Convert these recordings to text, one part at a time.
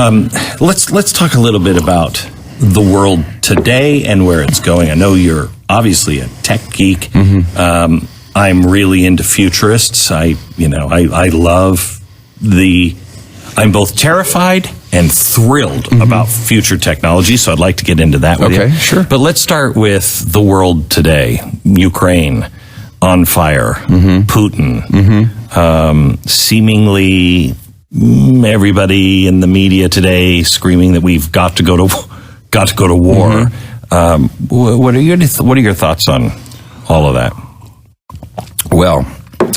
Let's talk a little bit about the world today and where it's going. I know you're obviously a tech geek. Mm-hmm. I'm really into futurists. I love I'm both terrified and thrilled about future technology, so I'd like to get into that with you. Okay, sure. But let's start with the world today. Ukraine, on fire, Putin, seemingly everybody in the media today screaming that we've got to go to war. What are your thoughts on all of that? Well,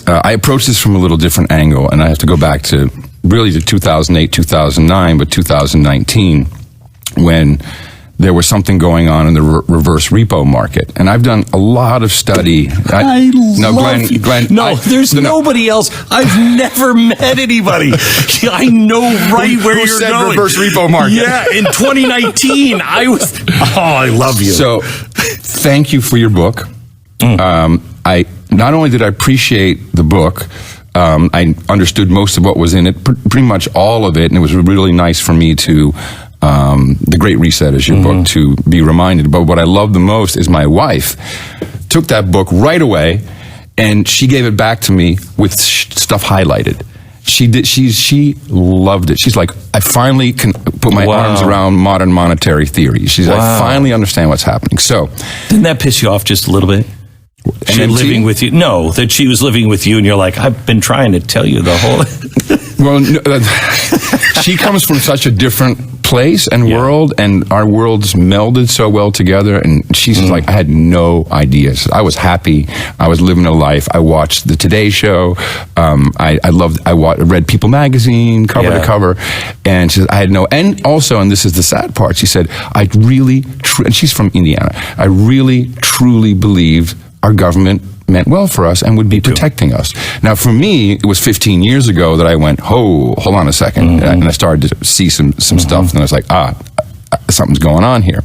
I approach this from a little different angle, and I have to go back to 2008, 2009, but 2019, when there was something going on in the reverse repo market. And I've done a lot of study. Glenn, there's nobody else. I've never met anybody. I know right where you're going. Reverse repo market? Yeah, in 2019, I love you. So, thank you for your book. I not only did I appreciate the book, I understood most of what was in it, pretty much all of it, and it was really nice for me to, The Great Reset is your book, to be reminded. But what I love the most is my wife took that book right away, and she gave it back to me with stuff highlighted. She loved it. She's like, I finally can put my arms around modern monetary theory. She's like, I finally understand what's happening. So, didn't that piss you off just a little bit? She living with you? No, that she was living with you, and you're like, I've been trying to tell you the whole. Well, she comes from such a different place and world, and our worlds melded so well together. And she's like, I had no ideas. I was happy. I was living a life. I watched the Today Show. I read People Magazine cover to cover, and she said, I had no. And also, and this is the sad part, she said, I really, and she's from Indiana. I really, truly believed our government meant well for us and would be protecting us. Now, for me, it was 15 years ago that I went, hold on a second, and I started to see some stuff, and I was like, something's going on here.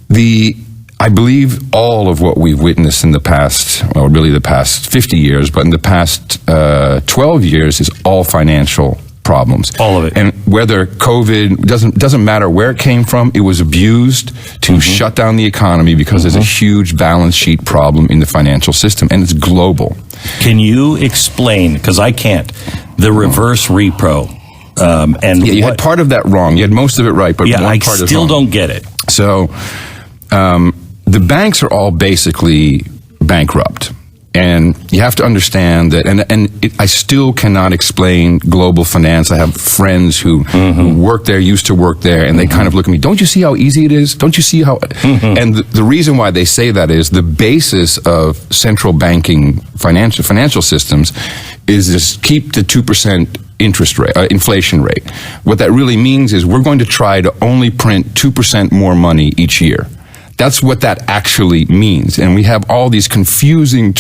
I believe all of what we've witnessed in the past, well, really the past 50 years, but in the past 12 years is all financial problems. All of it. And whether COVID, doesn't matter where it came from, it was abused to shut down the economy because there's a huge balance sheet problem in the financial system, and it's global. Can you explain, because I can't, the reverse repo? You had part of that wrong. You had most of it right, but one part is wrong. I still don't get it. So, the banks are all basically bankrupt. And you have to understand that, I still cannot explain global finance. I have friends who work there, used to work there, and they kind of look at me, don't you see how easy it is? Don't you see how... And the reason why they say that is the basis of central banking financial systems is just keep the 2% interest rate, inflation rate. What that really means is we're going to try to only print 2% more money each year. That's what that actually means. And we have all these confusing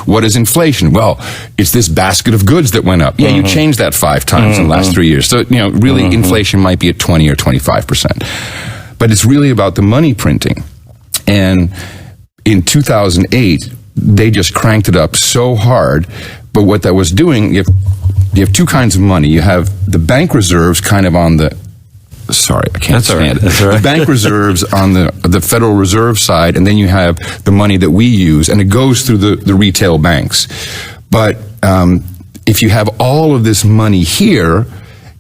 what is inflation? Well, it's this basket of goods that went up. Yeah, you changed that 5 times in the last 3 years. So, really inflation might be at 20 or 25%. But it's really about the money printing. And in 2008, they just cranked it up so hard. But what that was doing, you have two kinds of money. You have the bank reserves kind of on the... Sorry, I can't stand it. That's all right. The bank reserves on the Federal Reserve side, and then you have the money that we use, and it goes through the retail banks. But if you have all of this money here,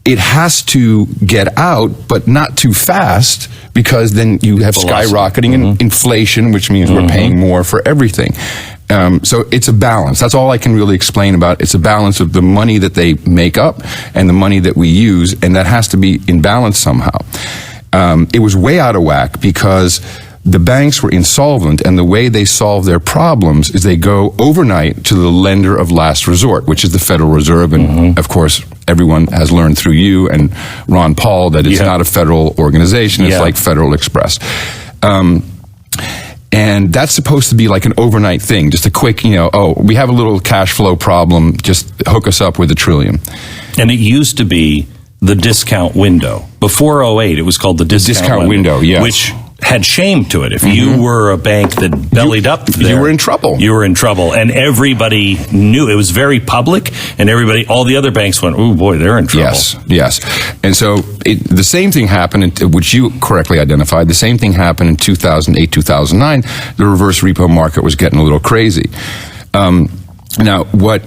it has to get out, but not too fast, because then you have skyrocketing inflation, which means we're paying more for everything. So it's a balance. That's all I can really explain about. It's a balance of the money that they make up and the money that we use, and that has to be in balance somehow. It was way out of whack because the banks were insolvent, and the way they solve their problems is they go overnight to the lender of last resort, which is the Federal Reserve. And of course, everyone has learned through you and Ron Paul that it's not a federal organization. It's like Federal Express. And that's supposed to be like an overnight thing, just a quick, we have a little cash flow problem, just hook us up with $1 trillion. And it used to be the discount window. Before 2008, it was called the discount window, yes. Which had shame to it. If you were a bank that bellied up there, you were in trouble. You were in trouble. And everybody knew. It was very public, and all the other banks went, oh boy, they're in trouble. Yes. And so the same thing happened, which you correctly identified, the same thing happened in 2008, 2009. The reverse repo market was getting a little crazy. Now, what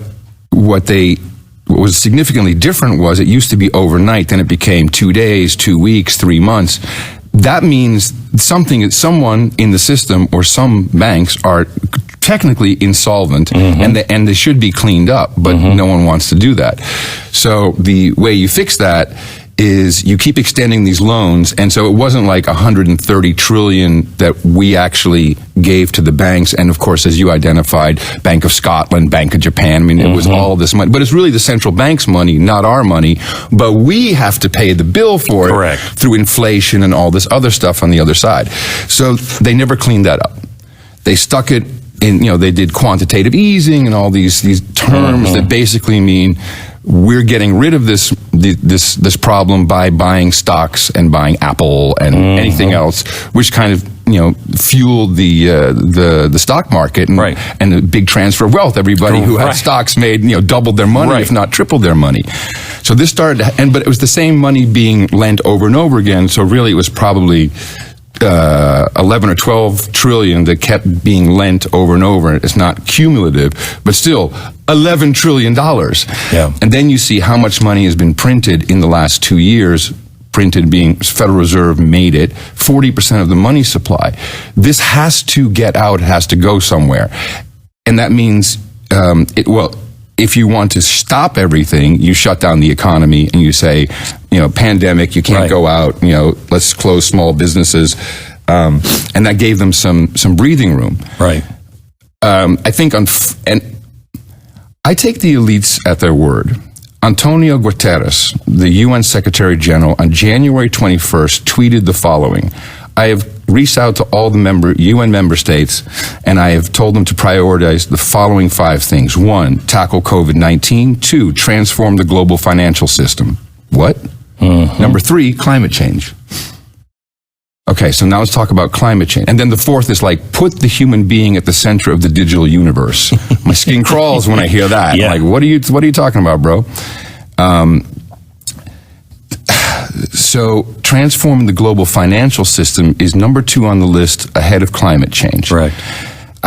was significantly different was it used to be overnight, then it became 2 days, 2 weeks, 3 months. That means someone in the system or some banks are technically insolvent and they should be cleaned up, but no one wants to do that. So the way you fix that is you keep extending these loans, and so it wasn't like 130 trillion that we actually gave to the banks, and of course, as you identified, Bank of Scotland, Bank of Japan, I mean, it was all this money, but it's really the central bank's money, not our money, but we have to pay the bill for it through inflation and all this other stuff on the other side. So they never cleaned that up. They stuck it in, they did quantitative easing and all these terms that basically mean we're getting rid of this problem by buying stocks and buying Apple and anything else, which kind of fueled the stock market and the big transfer of wealth. Everybody who had stocks made doubled their money, if not tripled their money. So this started, but it was the same money being lent over and over again. So really, it was probably 11 or 12 trillion that kept being lent over and over. It's not cumulative, but still $11 trillion. Yeah. And then you see how much money has been printed in the last 2 years, printed being Federal Reserve made it, 40% of the money supply. This has to get out, it has to go somewhere. And that means, if you want to stop everything, you shut down the economy and you say, pandemic, you can't go out, let's close small businesses. And that gave them some breathing room. Right. I think, and I take the elites at their word. Antonio Guterres, the UN Secretary General, on January 21st tweeted the following: I have reached out to all the UN member states, and I have told them to prioritize the following 5 things. 1, tackle COVID-19. 2, transform the global financial system. What? Number 3, climate change. Okay, so now let's talk about climate change. And then the 4th is put the human being at the center of the digital universe. My skin crawls when I hear that. Yeah. What are you talking about, bro? So transforming the global financial system is number 2 on the list, ahead of climate change. Right.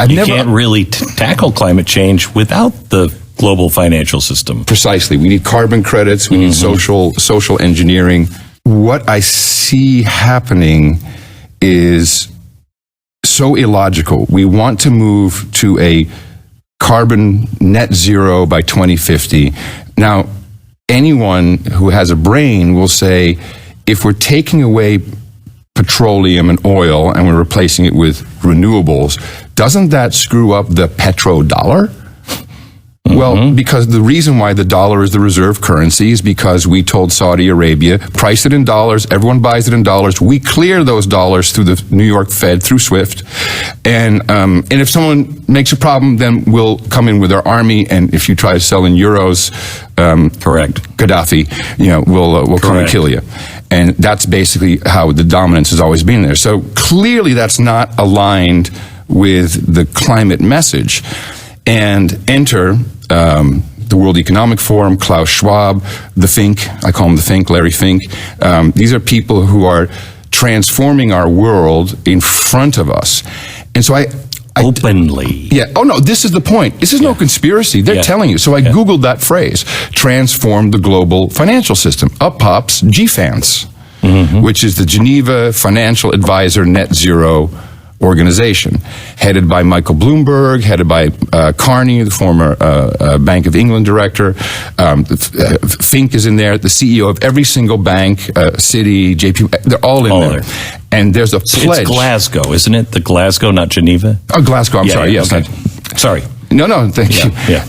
You can't really tackle climate change without the global financial system. Precisely. We need carbon credits. We need social engineering. What I see happening is so illogical. We want to move to a carbon net zero by 2050. Now, anyone who has a brain will say, if we're taking away petroleum and oil and we're replacing it with renewables, doesn't that screw up the petrodollar? Well, because the reason why the dollar is the reserve currency is because we told Saudi Arabia, price it in dollars, everyone buys it in dollars, we clear those dollars through the New York Fed, through SWIFT, and if someone makes a problem, then we'll come in with our army, and if you try to sell in euros, Gaddafi, we'll come and kill you. And that's basically how the dominance has always been there. So clearly that's not aligned with the climate message. And enter the World Economic Forum, Klaus Schwab, the Fink, I call him the Fink, Larry Fink. These are people who are transforming our world in front of us. And so I openly. Yeah. Oh, no, this is the point. This is no conspiracy. They're telling you. So I Googled that phrase, transform the global financial system. Up pops GFANZ, which is the Geneva Financial Advisor Net Zero organization, headed by Michael Bloomberg, headed by Carney, the former Bank of England director. Fink is in there, the CEO of every single bank, Citi, JP, they're all in there. And there's a pledge. It's Glasgow, isn't it? The Glasgow, not Geneva? Oh, Glasgow, I'm sorry, yes. Okay. Sorry. No, thank you. Yeah.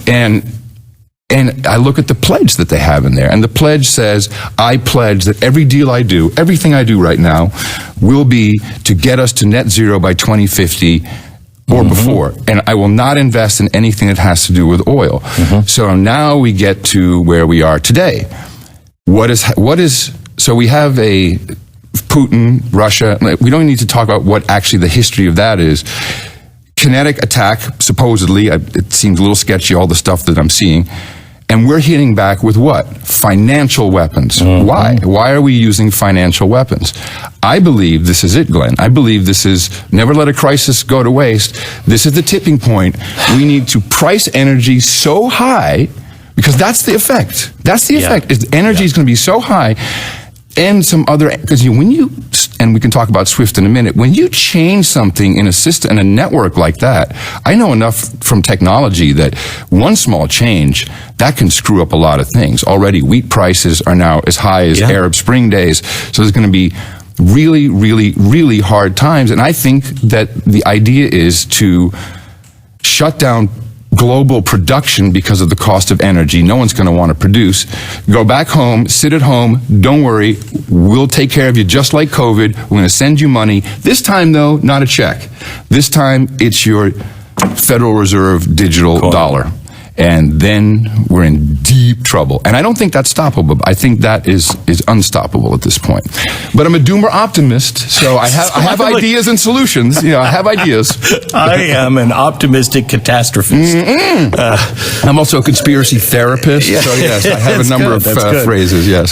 And I look at the pledge that they have in there, and the pledge says, I pledge that every deal I do, everything I do right now, will be to get us to net zero by 2050 or before. And I will not invest in anything that has to do with oil. So now we get to where we are today. So we have a Putin, Russia. We don't need to talk about what actually the history of that is. Kinetic attack, supposedly. It seems a little sketchy, all the stuff that I'm seeing. And we're hitting back with what? Financial weapons. Why? Why are we using financial weapons? I believe this is it, Glenn. I believe this is never let a crisis go to waste. This is the tipping point. We need to price energy so high, because that's the effect. That's the effect. Energy is going to be so high. And some other, because when you, and we can talk about SWIFT in a minute, when you change something in a system, in a network like that, I know enough from technology that one small change, that can screw up a lot of things. Already wheat prices are now as high as Arab Spring days, so there's going to be really, really, really hard times. And I think that the idea is to shut down global production because of the cost of energy. No one's going to want to produce. Go back home, sit at home, don't worry, we'll take care of you just like COVID. We're going to send you money. This time, though, not a check. This time, it's your Federal Reserve digital dollar. And then we're in deep trouble. And I don't think that's stoppable. I think that is unstoppable at this point. But I'm a doomer optimist, so I have ideas and solutions. You know, I have ideas. I am an optimistic catastrophist. I'm also a conspiracy therapist. So yes, I have a number of phrases. Yes.